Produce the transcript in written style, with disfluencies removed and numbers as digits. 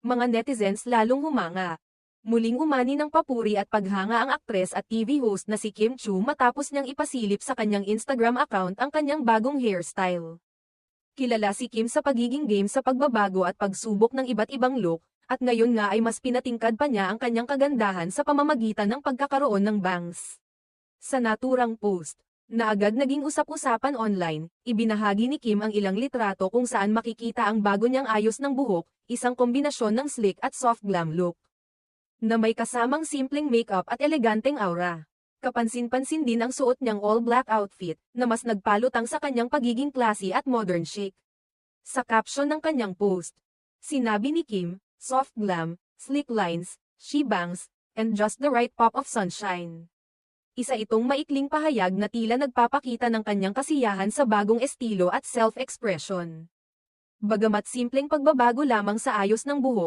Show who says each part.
Speaker 1: Mga netizens lalong humanga. Muling umani ng papuri at paghanga ang aktres at TV host na si Kim Chu matapos niyang ipasilip sa kanyang Instagram account ang kanyang bagong hairstyle. Kilala si Kim sa pagiging game sa pagbabago at pagsubok ng iba't ibang look, at ngayon nga ay mas pinatingkad pa niya ang kanyang kagandahan sa pamamagitan ng pagkakaroon ng bangs. Sa naturang post, na agad naging usap-usapan online, ibinahagi ni Kim ang ilang litrato kung saan makikita ang bago niyang ayos ng buhok, isang kombinasyon ng slick at soft glam look, na may kasamang simpleng makeup at eleganteng aura. Kapansin-pansin din ang suot niyang all-black outfit, na mas nagpalutang sa kanyang pagiging classy at modern chic. Sa caption ng kanyang post, sinabi ni Kim, soft glam, slick lines, she bangs, and just the right pop of sunshine. Isa itong maikling pahayag na tila nagpapakita ng kanyang kasiyahan sa bagong estilo at self-expression. Bagamat simpleng pagbabago lamang sa ayos ng buhok,